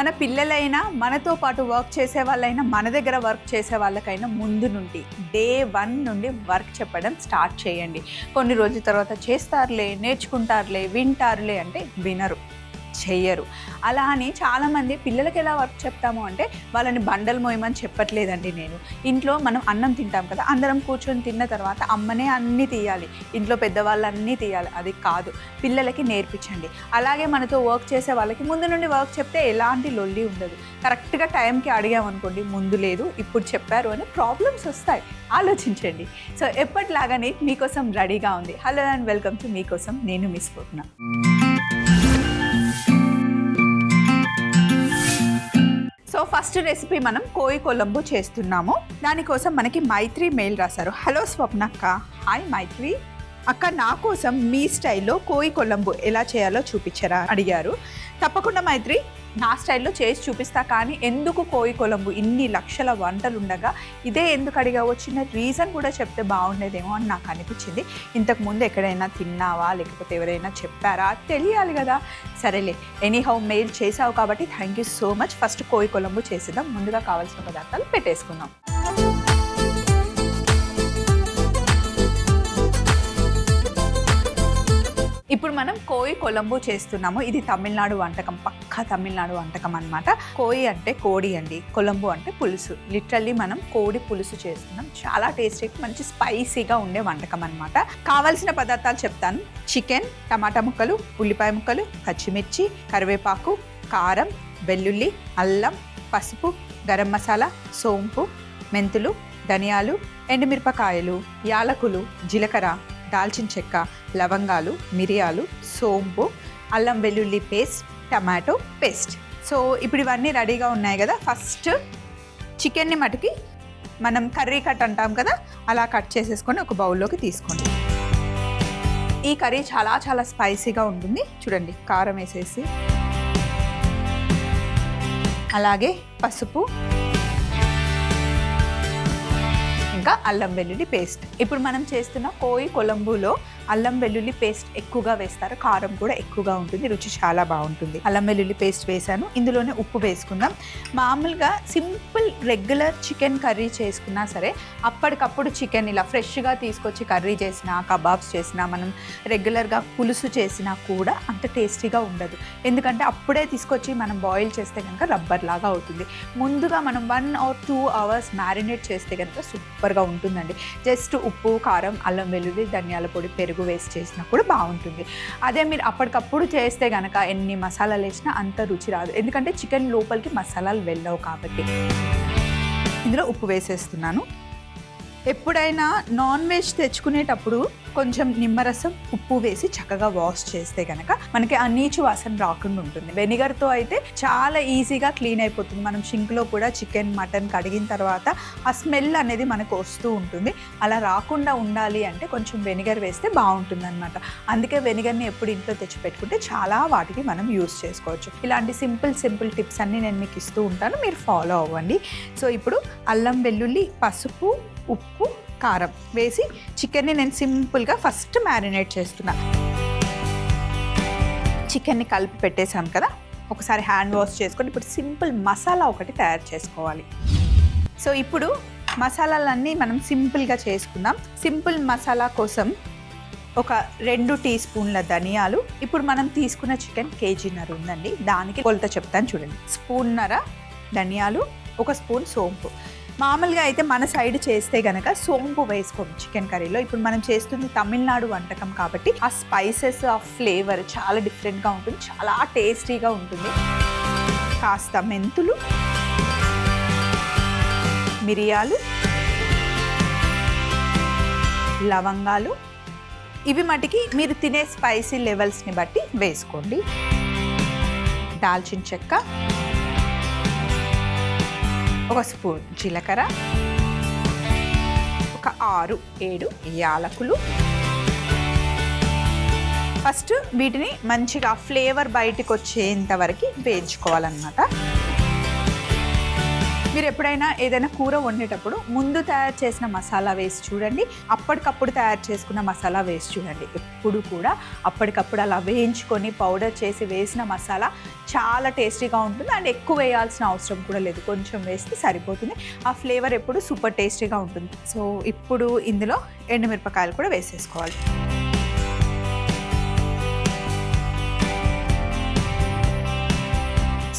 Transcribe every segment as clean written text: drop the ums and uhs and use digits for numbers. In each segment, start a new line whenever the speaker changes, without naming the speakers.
మన పిల్లలైనా మనతో పాటు వర్క్ చేసే వాళ్ళైనా మన దగ్గర వర్క్ చేసే వాళ్ళకైనా ముందు నుండి డే 1 నుండి వర్క్ చెప్పడం స్టార్ట్ చేయండి. కొన్ని రోజుల తర్వాత చేస్తారులే, నేర్చుకుంటారులే, వింటారులే అంటే వినరు, చెయ్యరు. అలా అని చాలామంది పిల్లలకి ఎలా వర్క్ చెప్తాము అంటే వాళ్ళని బండలు మోయమని చెప్పట్లేదండి నేను. ఇంట్లో మనం అన్నం తింటాం కదా, అందరం కూర్చొని తిన్న తర్వాత అమ్మనే అన్నీ తీయాలి, ఇంట్లో పెద్దవాళ్ళు అన్నీ తీయాలి, అది కాదు. పిల్లలకి నేర్పించండి. అలాగే మనతో వర్క్ చేసే వాళ్ళకి ముందు నుండి వర్క్ చెప్తే ఎలాంటి లొల్లి ఉండదు. కరెక్ట్గా టైంకి అడిగామనుకోండి, ముందు లేదు ఇప్పుడు చెప్పారు అని ప్రాబ్లమ్స్ వస్తాయి. ఆలోచించండి. సో ఎప్పటిలాగానే మీకోసం రెడీగా ఉంది. హలో అండ్ వెల్కమ్ టు మీకోసం, నేను మిస్ స్వప్న. సో ఫస్ట్ రెసిపీ మనం కోయి కొలంబు చేస్తున్నాము. దానికోసం మనకి మైత్రి మెయిల్ రాశారు. హలో స్వప్న అక్క. హాయ్ మైత్రి అక్క, నా కోసం మీ స్టైల్లో కోయి కొలంబు ఎలా చేయాలో చూపించరా అడిగారు. తప్పకుండా మైత్రి, నా స్టైల్లో చేసి చూపిస్తా. కానీ ఎందుకు కోయి కొలంబు, ఇన్ని లక్షల వంటలు ఉండగా ఇదే ఎందుకు అడిగావో చిన్న రీజన్ కూడా చెప్తే బాగుండేదేమో అని నాకు అనిపించింది. ఇంతకుముందు ఎక్కడైనా తిన్నావా లేకపోతే ఎవరైనా చెప్పారా తెలియాలి కదా. సరేలే, ఎనీహౌ మెయిల్ చేసావు కాబట్టి thank you so much. First కోయి కొలంబు చేసేద్దాం. ముందుగా కావాల్సిన పదార్థాలు పెట్టేసుకుందాం. ఇప్పుడు మనం కోయి కొలంబు చేస్తున్నాము. ఇది తమిళనాడు వంటకం, పక్కా తమిళనాడు వంటకం అనమాట. కోయి అంటే కోడి అండి, కొలంబు అంటే పులుసు. లిటరల్లీ మనం కోడి పులుసు చేస్తున్నాం. చాలా టేస్టీ, మంచి స్పైసీగా ఉండే వంటకం అనమాట. కావాల్సిన పదార్థాలు చెప్తాను. చికెన్, టమాటా ముక్కలు, ఉల్లిపాయ ముక్కలు, పచ్చిమిర్చి, కరివేపాకు, కారం, వెల్లుల్లి, అల్లం, పసుపు, గరం మసాలా, సోంపు, మెంతులు, ధనియాలు, ఎండుమిరపకాయలు, యాలకులు, జీలకర్ర, దాల్చిన చెక్క, లవంగాలు, మిరియాలు, సోంపు, అల్లం వెల్లుల్లి పేస్ట్, టమాటో పేస్ట్. సో ఇప్పుడు ఇవన్నీ రెడీగా ఉన్నాయి కదా. ఫస్ట్ చికెన్ని మటుకి మనం కర్రీ కట్ అంటాం కదా, అలా కట్ చేసేసుకొని ఒక బౌల్లోకి తీసుకోండి. ఈ కర్రీ చాలా చాలా స్పైసీగా ఉంటుంది. చూడండి, కారం వేసేసి, అలాగే పసుపు, ఇంకా అల్లం వెల్లుల్లి పేస్ట్. ఇప్పుడు మనం చేస్తున్న కోయి కొలంబులో అల్లం వెల్లుల్లి పేస్ట్ ఎక్కువగా వేస్తారు, కారం కూడా ఎక్కువగా ఉంటుంది, రుచి చాలా బాగుంటుంది. అల్లం వెల్లుల్లి పేస్ట్ వేసాను. ఇందులోనే ఉప్పు వేసుకుందాం. మామూలుగా సింపుల్ రెగ్యులర్ చికెన్ కర్రీ చేసుకున్నా సరే, అప్పటికప్పుడు చికెన్ ఇలా ఫ్రెష్గా తీసుకొచ్చి కర్రీ చేసినా, కబాబ్స్ చేసినా, మనం రెగ్యులర్గా పులుసు చేసినా కూడా అంత టేస్టీగా ఉండదు. ఎందుకంటే అప్పుడే తీసుకొచ్చి మనం బాయిల్ చేస్తే కనుక రబ్బర్ లాగా అవుతుంది. ముందుగా మనం 1 or 2 hours మ్యారినేట్ చేస్తే కనుక సూపర్గా ఉంటుందండి. జస్ట్ ఉప్పు, కారం, అల్లం వెల్లుల్లి, ధనియాల పొడి, పెరుగు వేస్ట్ చేసినా కూడా బాగుంటుంది. అదే మీరు అప్పటికప్పుడు చేస్తే కనుక ఎన్ని మసాలాలు వేసినా అంత రుచి రాదు. ఎందుకంటే చికెన్ లోపలికి మసాలాలు వెళ్ళవు కాబట్టి. ఇందులో ఉప్పు వేసేస్తున్నాను. ఎప్పుడైనా నాన్ వెజ్ తెచ్చుకునేటప్పుడు కొంచెం నిమ్మరసం, ఉప్పు వేసి చక్కగా వాష్ చేస్తే కనుక మనకి ఆ నీచు వాసన రాకుండా ఉంటుంది. వెనిగర్తో అయితే చాలా ఈజీగా క్లీన్ అయిపోతుంది. మనం షింక్లో కూడా చికెన్, మటన్ కడిగిన తర్వాత ఆ స్మెల్ అనేది మనకు వస్తూ ఉంటుంది. అలా రాకుండా ఉండాలి అంటే కొంచెం వెనిగర్ వేస్తే బాగుంటుంది అనమాట. అందుకే వెనిగర్ని ఎప్పుడు ఇంట్లో తెచ్చిపెట్టుకుంటే చాలా వాటికి మనం యూస్ చేసుకోవచ్చు. ఇలాంటి సింపుల్ టిప్స్ అన్నీ నేను మీకు ఇస్తూ ఉంటాను, మీరు ఫాలో అవ్వండి. సో ఇప్పుడు అల్లం వెల్లుల్లి, పసుపు, ఉప్పు, కారం వేసి చికెన్ని నేను సింపుల్గా ఫస్ట్ మ్యారినేట్ చేస్తున్నా. చికెన్ని కలిపి పెట్టేసాం కదా, ఒకసారి హ్యాండ్ వాష్ చేసుకొని ఇప్పుడు సింపుల్ మసాలా ఒకటి తయారు చేసుకోవాలి. సో ఇప్పుడు మసాలాలన్నీ మనం సింపుల్గా చేసుకుందాం. సింపుల్ మసాలా కోసం ఒక 2 టీ స్పూన్ల ధనియాలు. ఇప్పుడు మనం తీసుకున్న చికెన్ కేజీన్నర ఉందండి, దానికి కొలత చెప్తాను చూడండి. స్పూన్నర ధనియాలు, 1 స్పూన్ సోంపు. మామూలుగా అయితే మన సైడ్ చేస్తే కనుక సోంపు వేసుకోము చికెన్ కర్రీలో. ఇప్పుడు మనం చేస్తుంది తమిళనాడు వంటకం కాబట్టి ఆ స్పైసెస్, ఆ ఫ్లేవర్ చాలా డిఫరెంట్గా ఉంటుంది, చాలా టేస్టీగా ఉంటుంది. కాస్త మెంతులు, మిరియాలు, లవంగాలు, ఇవి మటుకి మీరు తినే స్పైసీ లెవెల్స్ని బట్టి వేసుకోండి. దాల్చిన చెక్క, 1 స్పూన్ జీలకర్ర, ఒక 6-7 యాలకులు. ఫస్ట్ వీటిని మంచిగా ఫ్లేవర్ బయటికి వచ్చేంత వరకు వేయించుకోవాలన్నమాట. మీరు ఎప్పుడైనా ఏదైనా కూర వండేటప్పుడు ముందు తయారు చేసిన మసాలా వేసి చూడండి, అప్పటికప్పుడు తయారు చేసుకున్న మసాలా వేసి చూడండి. ఎప్పుడు కూడా అప్పటికప్పుడు అలా వేయించుకొని పౌడర్ చేసి వేసిన మసాలా చాలా టేస్టీగా ఉంటుంది. అండ్ ఎక్కువ వేయాల్సిన అవసరం కూడా లేదు, కొంచెం వేస్తే సరిపోతుంది. ఆ ఫ్లేవర్ ఎప్పుడు సూపర్ టేస్టీగా ఉంటుంది. సో ఇప్పుడు ఇందులో ఎండుమిరపకాయలు కూడా వేసేసుకోవాలి.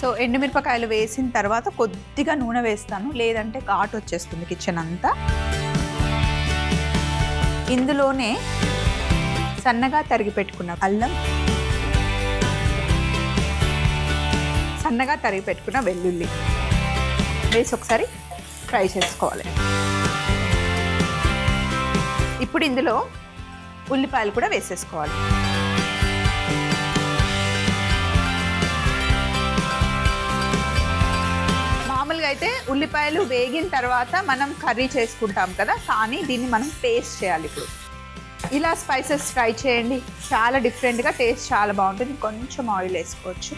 సో ఎండుమిరపకాయలు వేసిన తర్వాత కొద్దిగా నూనె వేస్తాను, లేదంటే ఘాటు వచ్చేస్తుంది కిచెన్ అంతా. ఇందులోనే సన్నగా తరిగి పెట్టుకున్న అల్లం, సన్నగా తరిగి పెట్టుకున్న వెల్లుల్లి వేసి ఒకసారి ఫ్రై చేసుకోవాలి. ఇప్పుడు ఇందులో ఉల్లిపాయలు కూడా వేసేసుకోవాలి. మామూలుగా అయితే ఉల్లిపాయలు వేగిన తర్వాత మనం కర్రీ చేసుకుంటాం కదా, కానీ దీన్ని మనం పేస్ట్ చేయాలి. ఇప్పుడు ఇలా స్పైసెస్ ట్రై చేయండి, చాలా డిఫరెంట్గా టేస్ట్ చాలా బాగుంటుంది. కొంచెం ఆయిల్ వేసుకోవచ్చు.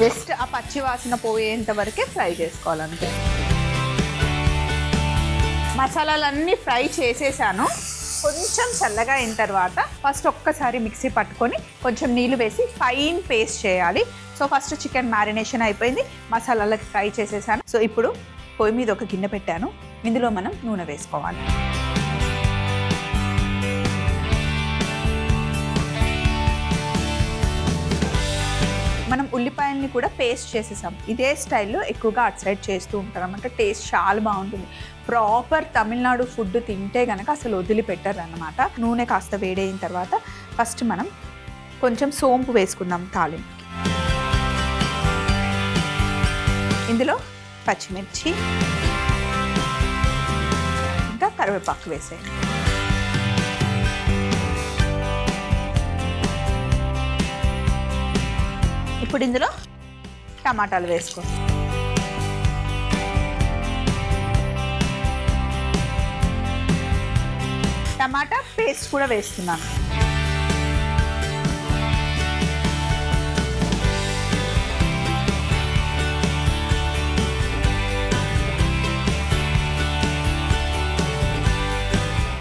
జస్ట్ ఆ పచ్చి వాసన పోయేంత వరకే ఫ్రై చేసుకోవాలంటే. మసాలాలన్నీ ఫ్రై చేసేసాను. కొంచెం చల్లగా అయిన తర్వాత ఫస్ట్ ఒక్కసారి మిక్సీ పట్టుకొని కొంచెం నీళ్ళు వేసి ఫైన్ పేస్ట్ చేయాలి. సో ఫస్ట్ చికెన్ మ్యారినేషన్ అయిపోయింది, మసాలాలకి ఫ్రై చేసేసాను. సో ఇప్పుడు పొయ్యి మీద ఒక గిన్నె పెట్టాను, ఇందులో మనం నూనె వేసుకోవాలి. మనం ఉల్లిపాయల్ని కూడా పేస్ట్ చేసేసాం. ఇదే స్టైల్లో ఎక్కువగా అటు సైడ్ చేస్తూ ఉంటారు అన్నమాట. టేస్ట్ చాలా బాగుంటుంది. ప్రాపర్ తమిళనాడు ఫుడ్ తింటే కనుక అసలు వదిలిపెట్టారు అన్నమాట. నూనె కాస్త వేడైన తర్వాత ఫస్ట్ మనం కొంచెం సోంపు వేసుకుందాం తాలింపుకి. ఇందులో పచ్చిమిర్చి ఇంకా కరివేపాకు వేసేయండి. ఇప్పుడు ఇందులో టమాటాలు వేసుకోండి. టమాటా పేస్ట్ కూడా వేస్తున్నాను.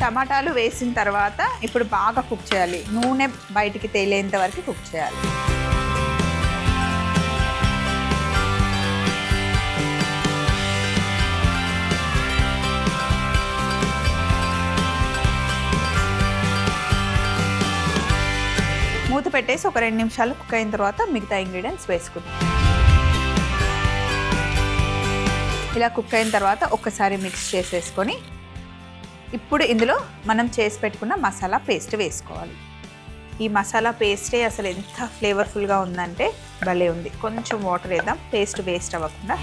టమాటాలు వేసిన తర్వాత ఇప్పుడు బాగా కుక్ చేయాలి. నూనె బయటికి తేలేంత వరకు కుక్ చేయాలి. మూత పెట్టేసి ఒక 2 నిమిషాలు కుక్ అయిన తర్వాత మిగతా ఇంగ్రీడియంట్స్ వేసుకుందాం. ఇలా కుక్ అయిన తర్వాత ఒక్కసారి మిక్స్ చేసేసుకొని ఇప్పుడు ఇందులో మనం చేసి పెట్టుకున్న మసాలా పేస్ట్ వేసుకోవాలి. ఈ మసాలా పేస్టే అసలు ఎంత ఫ్లేవర్ఫుల్గా ఉందంటే భలే ఉంది. కొంచెం వాటర్ వేద్దాం, పేస్ట్ వేస్ట్ అవ్వకుండా.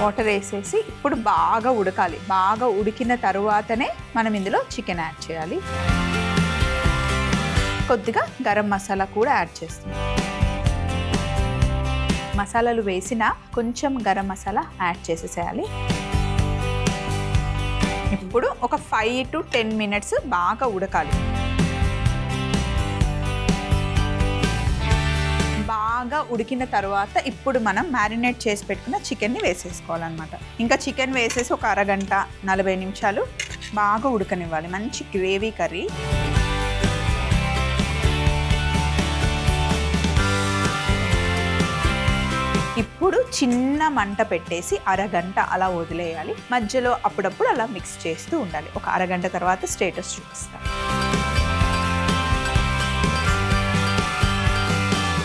వాటర్ వేసేసి ఇప్పుడు బాగా ఉడకాలి. బాగా ఉడికిన తరువాతనే మనం ఇందులో చికెన్ యాడ్ చేయాలి. కొద్దిగా గరం మసాలా కూడా యాడ్ చేస్తాం. మసాలాలు వేసిన కొంచెం గరం మసాలా యాడ్ చేసేసేయాలి. ఇప్పుడు ఒక 5 to 10 minutes బాగా ఉడకాలి. బాగా ఉడికిన తర్వాత ఇప్పుడు మనం మ్యారినేట్ చేసి పెట్టుకున్న చికెన్ని వేసేసుకోవాలన్నమాట. ఇంకా చికెన్ వేసేసి ఒక అరగంట 40 నిమిషాలు బాగా ఉడకనివ్వాలి. మంచి గ్రేవీ కర్రీ. ఇప్పుడు చిన్న మంట పెట్టేసి అరగంట అలా వదిలేయాలి. మధ్యలో అప్పుడప్పుడు అలా మిక్స్ చేస్తూ ఉండాలి. ఒక అరగంట తర్వాత స్టేటస్ చూపిస్తాను.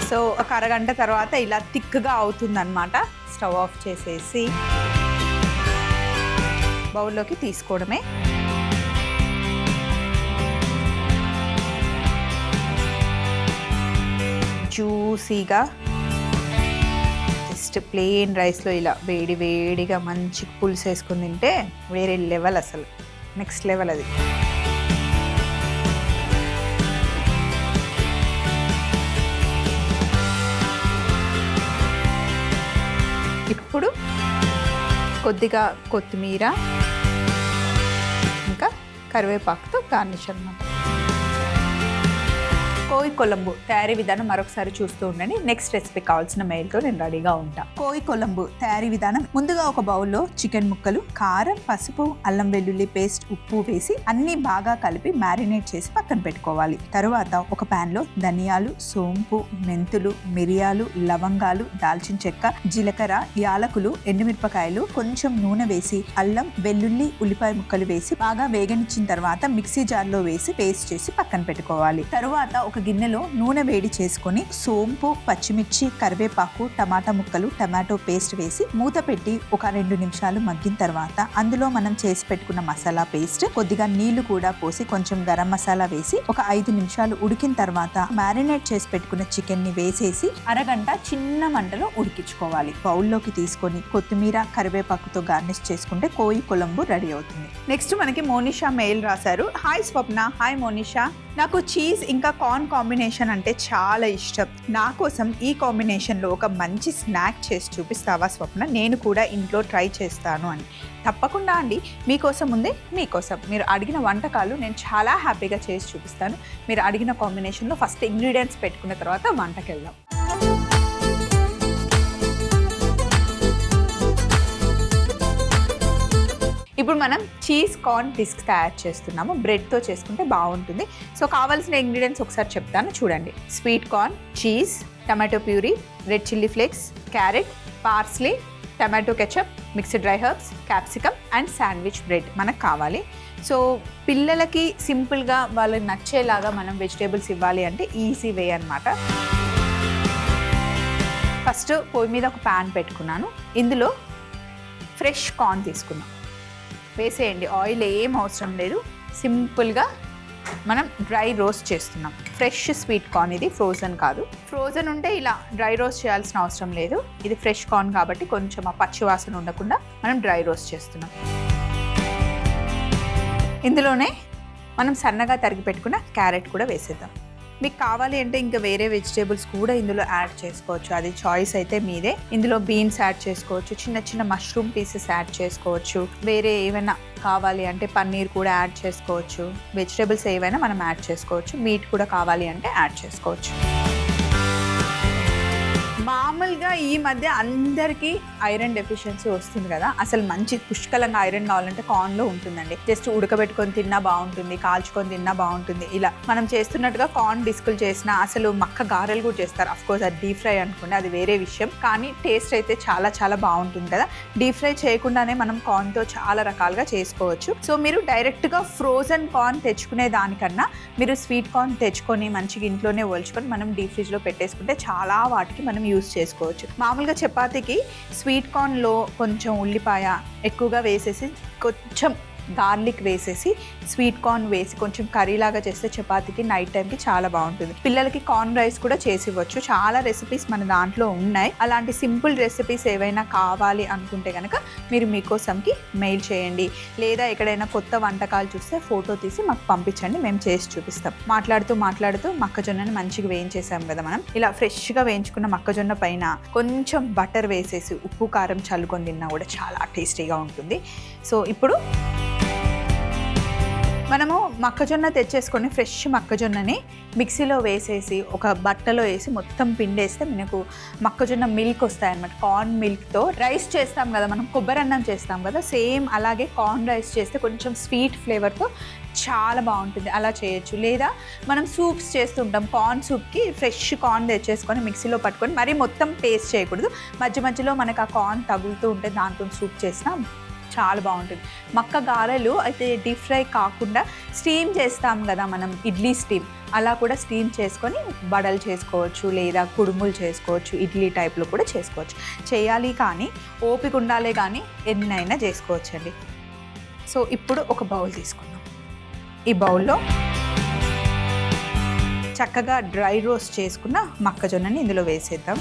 సో ఒక అరగంట తర్వాత ఇలా థిక్గా అవుతుందన్నమాట. స్టవ్ ఆఫ్ చేసేసి బౌల్లోకి తీసుకోవడమే. జ్యూసీగా జస్ట్ ప్లెయిన్ రైస్లో ఇలా వేడి వేడిగా మంచి పులుసు వేసుకుని తింటే వేరే లెవెల్, అసలు నెక్స్ట్ లెవెల్ అది. ఇప్పుడు కొద్దిగా కొత్తిమీర ఇంకా కరివేపాకుతో గార్నిష్ అన్నమాట. కోయి కొలంబు తయారీ విధానం మరొకసారి చూస్తూ ఉండండి. నెక్స్ట్ రెసిపీ కావాల్సిన మెయిల్తో నేను రెడీగా ఉంటా. కోయి కొలంబు తయారీ విధానం: ముందుగా ఒక బౌల్లో చికెన్ ముక్కలు, కారం, పసుపు, అల్లం వెల్లుల్లి పేస్ట్, ఉప్పు వేసి అన్ని బాగా కలిపి మ్యారినేట్ చేసి పక్కన పెట్టుకోవాలి. తరువాత ఒక పాన్ లో ధనియాలు, సోంపు, మెంతులు, మిరియాలు, లవంగాలు, దాల్చిన చెక్క, జీలకర్ర, యాలకులు, ఎండుమిరపకాయలు, కొంచెం నూనె వేసి అల్లం వెల్లుల్లి ఉల్లిపాయ ముక్కలు వేసి బాగా వేగనిచ్చిన తర్వాత మిక్సీ జార్లో వేసి పేస్ట్ చేసి పక్కన పెట్టుకోవాలి. తరువాత ఒక గిన్నెలో నూనె వేడి చేసుకొని సోంపు, పచ్చిమిర్చి, కరివేపాకు, టమాటా ముక్కలు, టమాటో పేస్ట్ వేసి మూత పెట్టి ఒక 2 నిమిషాలు మగ్గిన తర్వాత అందులో మనం చేసి పెట్టుకున్న మసాలా పేస్ట్, కొద్దిగా నీళ్లు కూడా పోసి కొంచెం గరం మసాలా వేసి ఒక 5 నిమిషాలు ఉడికిన తర్వాత మ్యారినేట్ చేసి పెట్టుకున్న చికెన్ ని వేసేసి అరగంట చిన్న మంటలో ఉడికించుకోవాలి. బౌల్లోకి తీసుకొని కొత్తిమీర, కరివేపాకుతో గార్నిష్ చేసుకుంటే కోయి కొలంబు రెడీ అవుతుంది. నెక్స్ట్ మనకి మోనిషా మెయిల్ రాశారు. హాయ్ స్వప్న. హాయ్ మోనిషా. నాకు చీజ్ ఇంకా కార్న్ కాంబినేషన్ అంటే చాలా ఇష్టం. నా కోసం ఈ కాంబినేషన్లో ఒక మంచి స్నాక్ చేసి చూపిస్తావా స్వప్న? నేను కూడా ఇంట్లో ట్రై చేస్తాను అని. తప్పకుండా అండి, మీకోసం ఉంది. మీకోసం మీరు అడిగిన వంటకాలు నేను చాలా హ్యాపీగా చేసి చూపిస్తాను. మీరు అడిగిన కాంబినేషన్లో ఫస్ట్ ఇంగ్రీడియంట్స్ పెట్టుకున్న తర్వాత వంటకి వెళ్దాం. ఇప్పుడు మనం చీజ్ కార్న్ డిస్క్ తయారు చేస్తున్నాము. బ్రెడ్తో చేసుకుంటే బాగుంటుంది. సో కావాల్సిన ఇంగ్రీడియంట్స్ ఒకసారి చెప్తాను చూడండి. Sweet corn, cheese, tomato puree, red chilli flakes, carrot, parsley, tomato ketchup, mixed dry herbs, capsicum and sandwich bread మనకు కావాలి. సో పిల్లలకి సింపుల్గా వాళ్ళకి నచ్చేలాగా మనం వెజిటేబుల్స్ ఇవ్వాలి అంటే ఈజీ వే అన్నమాట. ఫస్ట్ పొయ్యి మీద ఒక ప్యాన్ పెట్టుకున్నాను. ఇందులో ఫ్రెష్ కార్న్ తీసుకున్నాం. వేసేయండి. ఆయిల్ ఏం అవసరం లేదు. సింపుల్గా మనం డ్రై రోస్ట్ చేస్తున్నాం. ఫ్రెష్ స్వీట్ కార్న్ ఇది, ఫ్రోజన్ కాదు. ఫ్రోజన్ ఉంటే ఇలా డ్రై రోస్ట్ చేయాల్సిన అవసరం లేదు. ఇది ఫ్రెష్ కార్న్ కాబట్టి కొంచెం ఆ పచ్చి వాసన ఉండకుండా మనం డ్రై రోస్ట్ చేస్తున్నాం. ఇందులోనే మనం సన్నగా తరిగి పెట్టుకున్న క్యారెట్ కూడా వేసేద్దాం. మీకు కావాలి అంటే ఇంకా వేరే వెజిటేబుల్స్ కూడా ఇందులో యాడ్ చేసుకోవచ్చు. అది చాయిస్ అయితే మీదే. ఇందులో బీన్స్ యాడ్ చేసుకోవచ్చు, చిన్న చిన్న మష్రూమ్ పీసెస్ యాడ్ చేసుకోవచ్చు. వేరే ఏమైనా కావాలి అంటే పన్నీర్ కూడా యాడ్ చేసుకోవచ్చు. వెజిటేబుల్స్ ఏవైనా మనం యాడ్ చేసుకోవచ్చు. మీట్ కూడా కావాలి అంటే యాడ్ చేసుకోవచ్చు. మామూలుగా ఈ మధ్య అందరికీ ఐరన్ డెఫిషియన్సీ వస్తుంది కదా. అసలు మంచి పుష్కలంగా ఐరన్ కావాలంటే కార్న్లో ఉంటుందండి. జస్ట్ ఉడకబెట్టుకొని తిన్నా బాగుంటుంది, కాల్చుకొని తిన్నా బాగుంటుంది. ఇలా మనం చేస్తున్నట్టుగా కార్న్ డిస్కులు చేసినా, అసలు మక్క గారెలు కూడా చేస్తారు. అఫ్కోర్స్ అది డీప్ ఫ్రై అనుకోండి, అది వేరే విషయం. కానీ టేస్ట్ అయితే చాలా చాలా బాగుంటుంది కదా. డీప్ ఫ్రై చేయకుండానే మనం కార్న్తో చాలా రకాలుగా చేసుకోవచ్చు. సో మీరు డైరెక్ట్గా ఫ్రోజన్ కార్న్ తెచ్చుకునే దానికన్నా మీరు స్వీట్ కార్న్ తెచ్చుకొని మంచిగా ఇంట్లోనే ఒలుచుకొని మనం డీప్ ఫ్రిడ్జ్లో పెట్టేసుకుంటే చాలా వాటికి మనం యూస్ చేసుకోవచ్చు. మామూలుగా చపాతీకి స్వీట్ కార్న్లో కొంచెం ఉల్లిపాయ ఎక్కువగా వేసేసి, కొంచెం గార్లిక్ వేసేసి, స్వీట్ కార్న్ వేసి కొంచెం కర్రీలాగా చేస్తే చపాతీకి నైట్ టైంకి చాలా బాగుంటుంది. పిల్లలకి కార్న్ రైస్ కూడా చేసి ఇవ్వచ్చు. చాలా రెసిపీస్ మన దాంట్లో ఉన్నాయి. అలాంటి సింపుల్ రెసిపీస్ ఏవైనా కావాలి అనుకుంటే కనుక మీరు మీకోసంకి మెయిల్ చేయండి. లేదా ఎక్కడైనా కొత్త వంటకాలు చూస్తే ఫోటో తీసి మాకు పంపించండి, మేము చేసి చూపిస్తాం. మాట్లాడుతూ మొక్కజొన్నని మంచిగా వేయించేసాం కదా మనం. ఇలా ఫ్రెష్గా వేయించుకున్న మొక్కజొన్న పైన కొంచెం బటర్ వేసేసి ఉప్పు కారం చల్లుకొని తిన్నా కూడా చాలా టేస్టీగా ఉంటుంది. సో ఇప్పుడు మనము మొక్కజొన్న తెచ్చేసుకొని ఫ్రెష్ మొక్కజొన్నని మిక్సీలో వేసేసి ఒక బట్టలో వేసి మొత్తం పిండేస్తే మనకు మొక్కజొన్న మిల్క్ వస్తాయన్నమాట. కార్న్ మిల్క్తో రైస్ చేస్తాం కదా మనం, కొబ్బరి అన్నం చేస్తాం కదా, సేమ్ అలాగే కార్న్ రైస్ చేస్తే కొంచెం స్వీట్ ఫ్లేవర్తో చాలా బాగుంటుంది. అలా చేయొచ్చు. లేదా మనం సూప్స్ చేస్తుంటాం. కార్న్ సూప్కి ఫ్రెష్ కార్న్ తెచ్చేసుకొని మిక్సీలో పట్టుకొని మరీ మొత్తం పేస్ట్ చేయకూడదు. మధ్య మధ్యలో మనకు ఆ కార్న్ తగులుతూ ఉంటే దాంతో సూప్ చేసినా చాలా బాగుంటుంది. మక్క గారెలు అయితే డీప్ ఫ్రై కాకుండా స్టీమ్ చేస్తాం కదా మనం, ఇడ్లీ స్టీమ్, అలా కూడా స్టీమ్ చేసుకొని వడలు చేసుకోవచ్చు, లేదా కుడుములు చేసుకోవచ్చు, ఇడ్లీ టైప్లో కూడా చేసుకోవచ్చు. చేయాలి కానీ ఓపిక ఉండాలి, కానీ ఎన్నైనా చేసుకోవచ్చు అండి. సో ఇప్పుడు ఒక బౌల్ తీసుకుందాం. ఈ బౌల్లో చక్కగా డ్రై రోస్ట్ చేసుకున్న మొక్కజొన్నని ఇందులో వేసేద్దాం.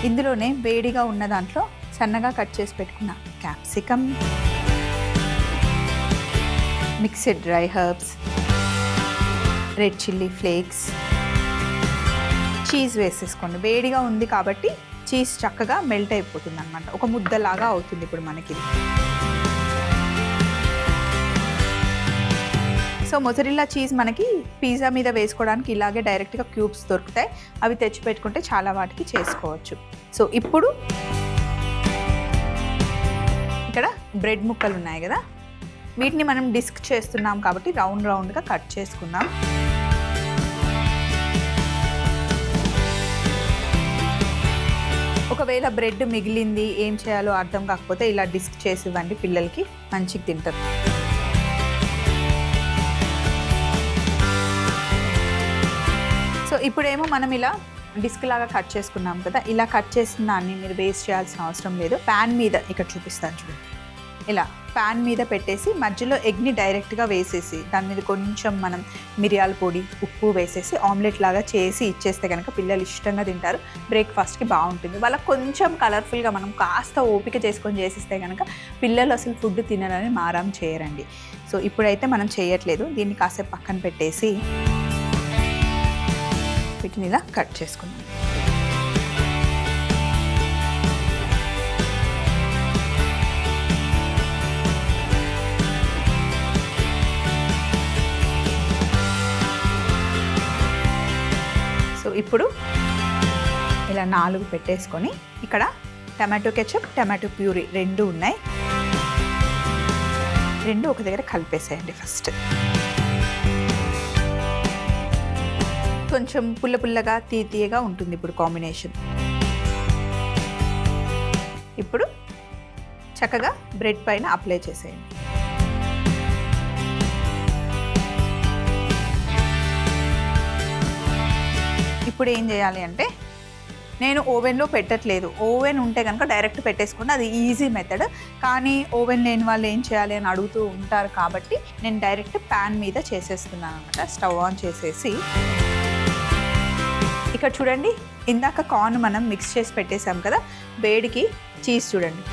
ఇందులోనే వేడిగా ఉన్న దాంట్లో సన్నగా కట్ చేసి పెట్టుకున్న capsicum, mixed dry herbs, red chilli flakes, cheese వేసేసుకోండి. వేడిగా ఉంది కాబట్టి చీజ్ చక్కగా మెల్ట్ అయిపోతుంది అనమాట. ఒక ముద్దలాగా అవుతుంది ఇప్పుడు మనకి. సో మొజరెల్లా చీజ్ మనకి పిజ్జా మీద వేసుకోవడానికి ఇలాగే డైరెక్ట్గా క్యూబ్స్ దొరుకుతాయి. అవి తెచ్చి పెట్టుకుంటే చాలా వాటికి చేసుకోవచ్చు. సో ఇప్పుడు ఇక్కడ బ్రెడ్ ముక్కలు ఉన్నాయి కదా, వీటిని మనం డిస్క్ చేస్తున్నాం కాబట్టి రౌండ్గా కట్ చేసుకుందాం. ఒకవేళ బ్రెడ్ మిగిలింది ఏం చేయాలో అర్థం కాకపోతే ఇలా డిస్క్ చేసి ఇవ్వండి, పిల్లలకి మంచిగా తింటారు. సో ఇప్పుడేమో మనం ఇలా డిస్క్ లాగా కట్ చేసుకున్నాం కదా, ఇలా కట్ చేసిన దాన్ని మీరు వేస్ట్ చేయాల్సిన అవసరం లేదు. ప్యాన్ మీద ఇక్కడ చూపిస్తాను చూడండి, ఇలా ప్యాన్ మీద పెట్టేసి మధ్యలో ఎగ్ని డైరెక్ట్గా వేసేసి దాని మీద కొంచెం మనం మిరియాల పొడి, ఉప్పు వేసేసి ఆమ్లెట్ లాగా చేసి ఇచ్చేస్తే కనుక పిల్లలు ఇష్టంగా తింటారు. బ్రేక్ఫాస్ట్కి బాగుంటుంది. వాళ్ళకి కొంచెం కలర్ఫుల్గా మనం కాస్త ఓపిక చేసుకొని చేసిస్తే కనుక పిల్లలు అసలు ఫుడ్ తినాలని మారం చేయరండి. సో ఇప్పుడైతే మనం చేయట్లేదు, దీన్ని కాసేపు పక్కన పెట్టేసి వీటిని ఇలా కట్ చేసుకుందాం. సో ఇప్పుడు ఇలా 4 పెట్టేసుకొని ఇక్కడ టమాటో కెచప్, టమాటో ప్యూరీ 2 ఉన్నాయి. 2 ఒక దగ్గర కలిపేసేయండి. ఫస్ట్ కొంచెం పుల్లగా తీయగా ఉంటుంది ఇప్పుడు కాంబినేషన్. ఇప్పుడు చక్కగా బ్రెడ్ పైన అప్లై చేసేయండి. ఇప్పుడు ఏం చేయాలి అంటే, నేను ఓవెన్లో పెట్టట్లేదు. ఓవెన్ ఉంటే కనుక డైరెక్ట్ పెట్టేసుకుంటే అది ఈజీ మెథడ్. కానీ ఓవెన్ లేని వాళ్ళు ఏం చేయాలి అని అడుగుతూ ఉంటారు కాబట్టి నేను డైరెక్ట్ ప్యాన్ మీద చేసేస్తున్నాను అనమాట. స్టవ్ ఆన్ చేసేసి ఇక్కడ చూడండి, ఇందాక కార్న్ మనం మిక్స్ చేసి పెట్టేసాం కదా, వేడికి చీజ్ చూడండి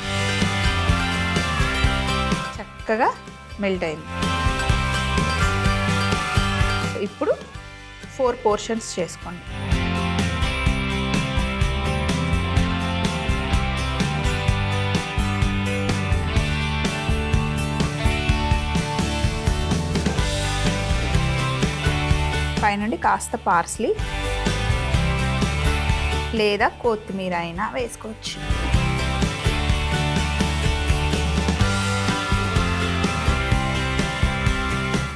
చక్కగా మెల్ట్ అయింది. ఇప్పుడు 4 పోర్షన్స్ చేసుకోండి. పైనుండి కాస్త పార్స్లీ లేదా కొత్తిమీర అయినా వేసుకోవచ్చు.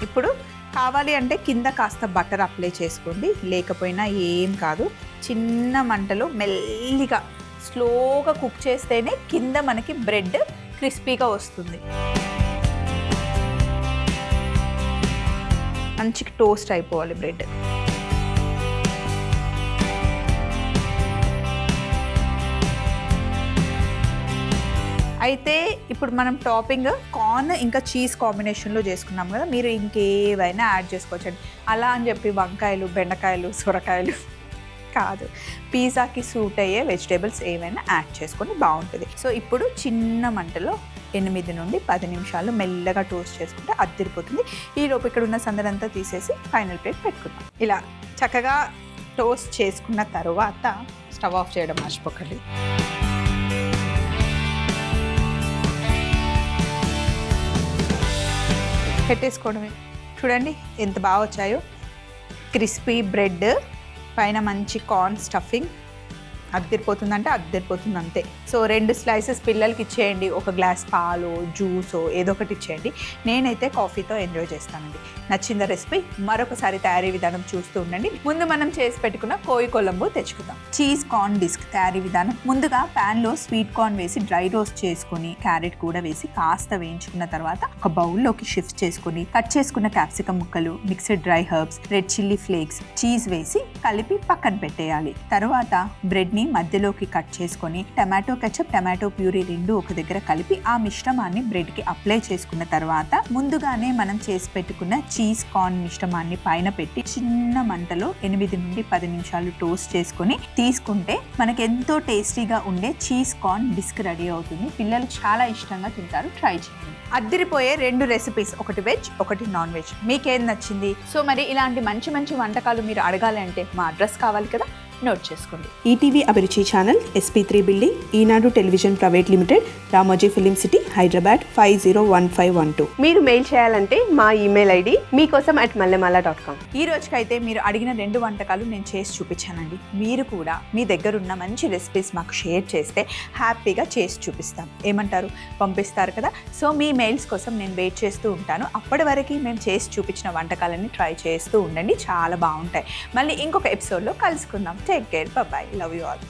ఇప్పుడు కావాలి అంటే కింద కాస్త బటర్ అప్లై చేసుకోండి, లేకపోయినా ఏం కాదు. చిన్న మంటలో మెల్లిగా స్లోగా కుక్ చేస్తేనే కింద మనకి బ్రెడ్ క్రిస్పీగా వస్తుంది. మంచిగా టోస్ట్ అయిపోవాలి బ్రెడ్. అయితే ఇప్పుడు మనం టాపింగ్ కార్న్ ఇంకా చీజ్ కాంబినేషన్లో చేసుకున్నాం కదా, మీరు ఇంకేవైనా యాడ్ చేసుకోవచ్చండి. అలా అని చెప్పి వంకాయలు, బెండకాయలు, సొరకాయలు కాదు, పిజ్జాకి సూట్ అయ్యే వెజిటేబుల్స్ ఏమైనా యాడ్ చేసుకొని బాగుంటుంది. సో ఇప్పుడు చిన్న మంటలో 8 నుండి 10 నిమిషాలు మెల్లగా టోస్ట్ చేసుకుంటే అద్దిరిపోతుంది. ఈలోపు ఇక్కడ ఉన్న సందడంతా తీసేసి ఫైనల్ ప్లేట్ పెట్టుకుందాం. ఇలా చక్కగా టోస్ట్ చేసుకున్న తర్వాత స్టవ్ ఆఫ్ చేయడం మర్చిపోకండి. పెట్టేసుకోవడమే. చూడండి ఎంత బాగా వచ్చాయో. క్రిస్పీ బ్రెడ్ పైన మంచి కార్న్ స్టఫింగ్. అద్దరిపోతుందంటే అద్దరిపోతుంది అంతే. సో 2 స్లైసెస్ పిల్లలకి ఇచ్చేయండి. ఒక గ్లాస్ పాలు, జ్యూసో ఏదో ఒకటి ఇచ్చేయండి. నేనైతే కాఫీతో ఎంజాయ్ చేస్తానండి. నచ్చిందా రెసిపీ? మరొకసారి తయారీ విధానం చూస్తూ ఉండండి. ముందు మనం చేసి పెట్టుకున్న కోయి కొలంబు తెచ్చుకుందాం. చీజ్ కార్న్ డిస్క్ తయారీ విధానం. ముందుగా ప్యాన్లో స్వీట్ కార్న్ వేసి డ్రై రోస్ట్ చేసుకొని క్యారెట్ కూడా వేసి కాస్త వేయించుకున్న తర్వాత ఒక బౌల్లోకి షిఫ్ట్ చేసుకొని కట్ చేసుకున్న క్యాప్సికమ్ ముక్కలు, mixed dry herbs, red chilli flakes, cheese వేసి కలిపి పక్కన పెట్టేయాలి. తర్వాత బ్రెడ్ మధ్యలోకి కట్ చేసుకొని టమాటో కెచప్, టమాటో ప్యూరీ 2 ఒక దగ్గర కలిపి ఆ మిశ్రమాన్ని బ్రెడ్ కి అప్లై చేసుకున్న తర్వాత ముందుగానే మనం చేసి పెట్టుకున్న చీజ్ కార్న్ మిశ్రమాన్ని పైన పెట్టి చిన్న మంటలో 8 నుండి 10 నిమిషాలు టోస్ట్ చేసుకొని తీసుకుంటే మనకి ఎంతో టేస్టీగా ఉండే చీజ్ కార్న్ డిస్క్ రెడీ అవుతుంది. పిల్లలు చాలా ఇష్టంగా తింటారు. ట్రై చేయండి. అద్దిరిపోయే 2 రెసిపీస్, ఒకటి వెజ్, ఒకటి నాన్ వెజ్. మీకేం నచ్చింది? సో మరి ఇలాంటి మంచి మంచి వంటకాలు మీరు అడగాలి అంటే మా అడ్రస్ కావాలి కదా, నోట్ చేసుకోండి.
ETV Abhiruchi channel, SP3 building, Eenadu television private limited, Ramoji film city, Hyderabad 501512.
మీరు మెయిల్ చేయాలంటే మా ఈమెయిల్ ఐడి meekosam@mallemala.com.
ఈ రోజుకైతే మీరు అడిగిన 2 వంటకాలు నేను చేసి చూపించానండి. మీరు కూడా మీ దగ్గర ఉన్న మంచి రెసిపీస్ మాకు షేర్ చేస్తే హ్యాపీగా చేసి చూపిస్తాం. ఏమంటారు? పంపిస్తారు కదా. సో మీ మెయిల్స్ కోసం నేను వెయిట్ చేస్తూ ఉంటాను. అప్పటి వరకు మేము చేసి చూపించిన వంటకాలన్నీ ట్రై చేస్తూ ఉండండి, చాలా బాగుంటాయి. మళ్ళీ ఇంకొక ఎపిసోడ్లో కలుసుకుందాం. Take care, bye, love you all.